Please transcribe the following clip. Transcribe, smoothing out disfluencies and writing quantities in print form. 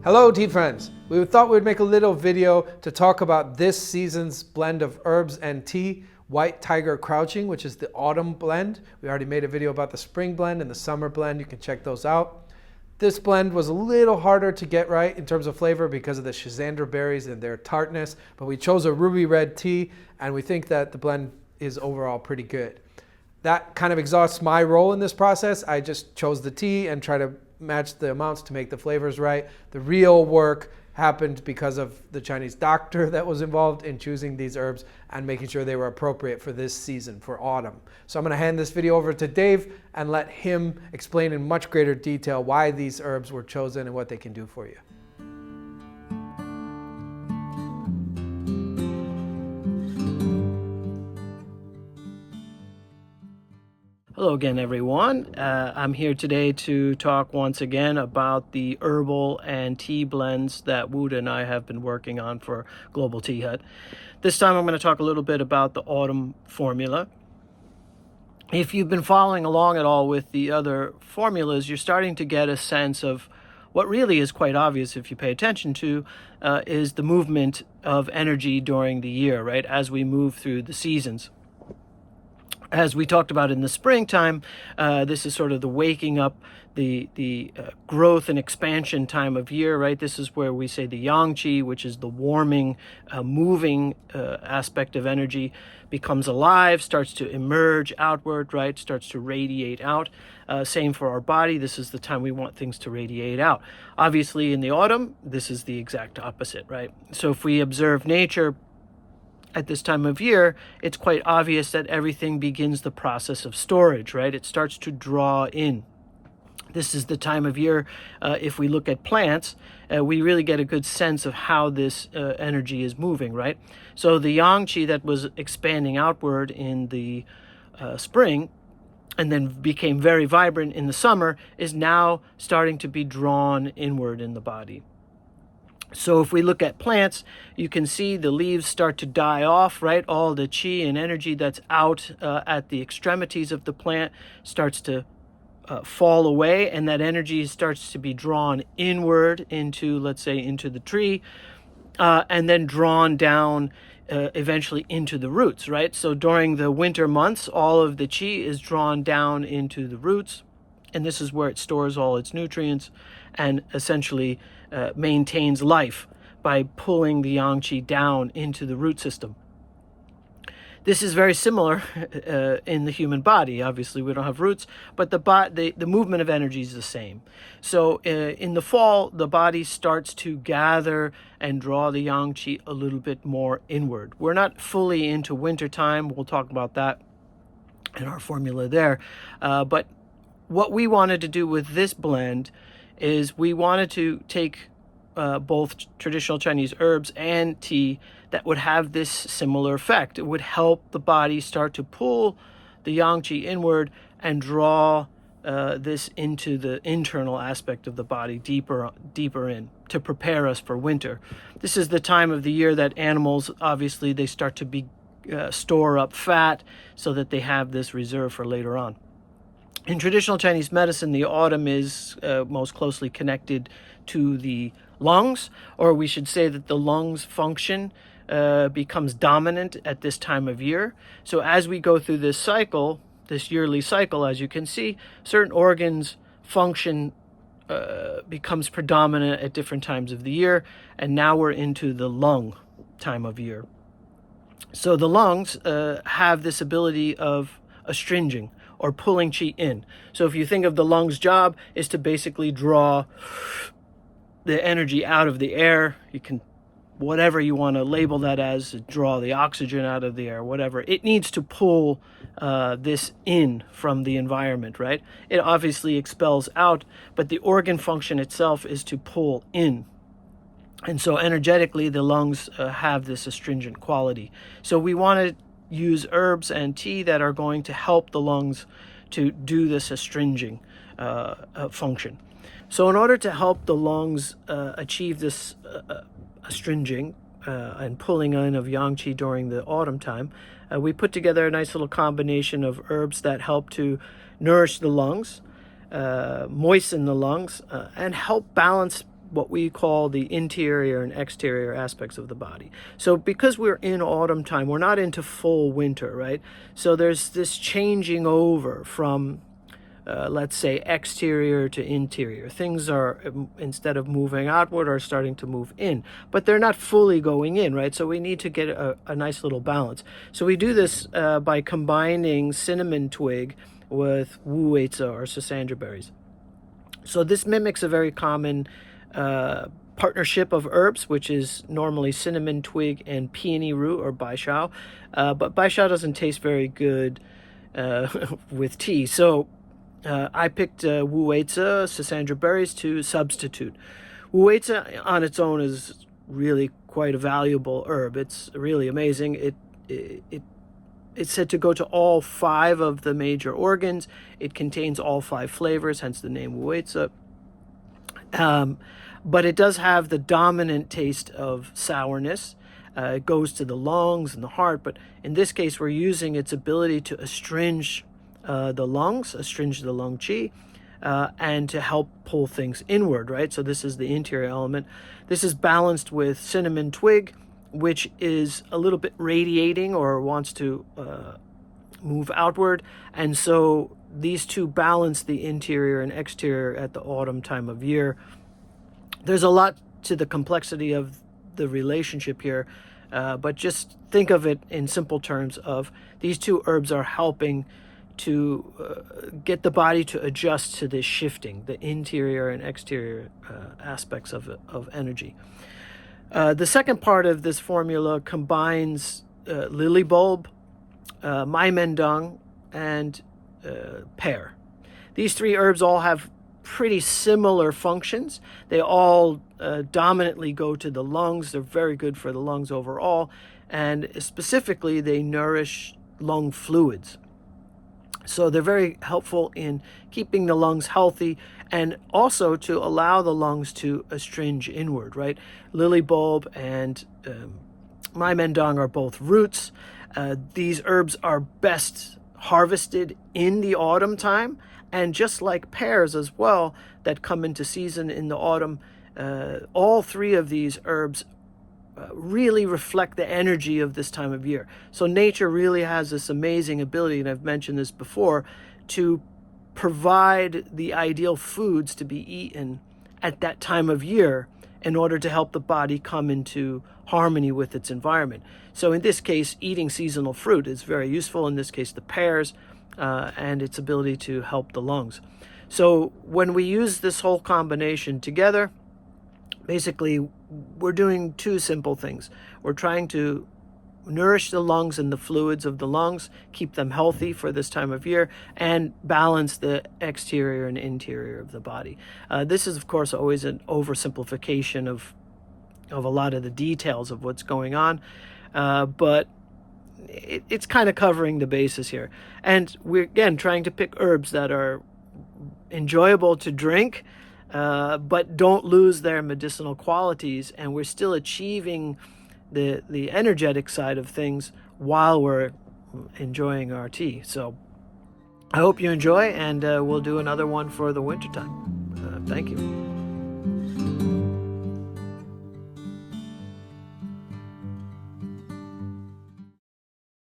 Hello tea friends! We thought we'd make a little video to talk about this season's blend of herbs and tea, White Tiger Crouching, which is the autumn blend. We already made a video about the spring blend and the summer blend. You can check those out. This blend was a little harder to get right in terms of flavor because of the schizandra berries and their tartness, but we chose a ruby red tea and we think that the blend is overall pretty good. That kind of exhausts my role in this process. I just chose the tea and try to match the amounts to make the flavors right. The real work happened because of the Chinese doctor that was involved in choosing these herbs and making sure they were appropriate for this season, for autumn. So I'm going to hand this video over to Dave and let him explain in much greater detail why these herbs were chosen and what they can do for you. Hello again, everyone. I'm here today to talk once again about the herbal and tea blends that Wuda and I have been working on for Global Tea Hut. This time I'm going to talk a little bit about the autumn formula. If you've been following along at all with the other formulas, you're starting to get a sense of what really is quite obvious if you pay attention to, is the movement of energy during the year, right, as we move through the seasons. As we talked about in the springtime, this is sort of the waking up, the growth and expansion time of year, right? This is where we say the yang qi, which is the warming, moving aspect of energy, becomes alive, starts to emerge outward, right? Starts to radiate out. Same for our body. This is the time we want things to radiate out. Obviously, in the autumn, this is the exact opposite, right? So if we observe nature at this time of year, it's quite obvious that everything begins the process of storage, right? It starts to draw in. This is the time of year, if we look at plants, we really get a good sense of how this energy is moving, right? So the yang qi that was expanding outward in the spring and then became very vibrant in the summer is now starting to be drawn inward in the body. So if we look at plants, you can see the leaves start to die off, right? All the qi and energy that's out at the extremities of the plant starts to fall away, and that energy starts to be drawn inward into, let's say, into the tree, and then drawn down eventually into the roots, right? So during the winter months, all of the qi is drawn down into the roots, and this is where it stores all its nutrients and essentially maintains life by pulling the yang qi down into the root system. This is very similar in the human body. Obviously, we don't have roots, but the movement of energy is the same. So in the fall, the body starts to gather and draw the yang qi a little bit more inward. We're not fully into winter time. We'll talk about that in our formula there. But what we wanted to do with this blend is we wanted to take both traditional Chinese herbs and tea that would have this similar effect. It would help the body start to pull the yang qi inward and draw this into the internal aspect of the body, deeper in, to prepare us for winter. This is the time of the year that animals, obviously, they start to store up fat so that they have this reserve for later on. In traditional Chinese medicine, the autumn is most closely connected to the lungs, or we should say that the lungs function becomes dominant at this time of year. So as we go through this cycle, this yearly cycle, as you can see, certain organs function becomes predominant at different times of the year, and now we're into the lung time of year. So the lungs have this ability of astringing, or pulling qi in. So if you think of the lungs' job is to basically draw the energy out of the air, you can, whatever you want to label that as, draw the oxygen out of the air, whatever. It needs to pull this in from the environment, right? It obviously expels out, but the organ function itself is to pull in. And so energetically, the lungs have this astringent quality. So we want to use herbs and tea that are going to help the lungs to do this astringing function. So in order to help the lungs achieve this astringing and pulling in of yang qi during the autumn time, we put together a nice little combination of herbs that help to nourish the lungs, moisten the lungs, and help balance what we call the interior and exterior aspects of the body. So because we're in autumn time, we're not into full winter, right? So there's this changing over from let's say exterior to interior. Things are, instead of moving outward, are starting to move in, but they're not fully going in, right? So we need to get a nice little balance. So we do this by combining cinnamon twig with wu wei zi or sisandra berries. So this mimics a very common partnership of herbs, which is normally cinnamon twig and peony root or bai shao, but bai shao doesn't taste very good with tea. So I picked wu wei zi, sisandra berries to substitute. Wu wei zi on its own is really quite a valuable herb. It's really amazing. It's said to go to all 5 of the major organs. It contains all 5 flavors, hence the name wu wei zi. But it does have the dominant taste of sourness. It goes to the lungs and the heart, but in this case, we're using its ability to astringe the lungs, astringe the lung qi, and to help pull things inward, right? So this is the interior element. This is balanced with cinnamon twig, which is a little bit radiating or wants to move outward. And so these two balance the interior and exterior at the autumn time of year. There's a lot to the complexity of the relationship here, but just think of it in simple terms of these two herbs are helping to get the body to adjust to this shifting, the interior and exterior aspects of energy. The second part of this formula combines lily bulb, mai mendong, and pear. These 3 herbs all have pretty similar functions. They all dominantly go to the lungs. They're very good for the lungs overall, and specifically they nourish lung fluids. So they're very helpful in keeping the lungs healthy and also to allow the lungs to astringe inward, right? Lily bulb and mai mendong are both roots. These herbs are best harvested in the autumn time, and just like pears as well that come into season in the autumn, all 3 of these herbs really reflect the energy of this time of year. So nature really has this amazing ability, and I've mentioned this before, to provide the ideal foods to be eaten at that time of year in order to help the body come into harmony with its environment. So in this case, eating seasonal fruit is very useful, in this case the pears, and its ability to help the lungs. So when we use this whole combination together, basically we're doing 2 simple things. We're trying to nourish the lungs and the fluids of the lungs, keep them healthy for this time of year, and balance the exterior and interior of the body. This is, of course, always an oversimplification of a lot of the details of what's going on, but it's kind of covering the bases here. And we're, again, trying to pick herbs that are enjoyable to drink, but don't lose their medicinal qualities, and we're still achieving the energetic side of things while we're enjoying our tea. So I hope you enjoy, and we'll do another one for the wintertime. Thank you.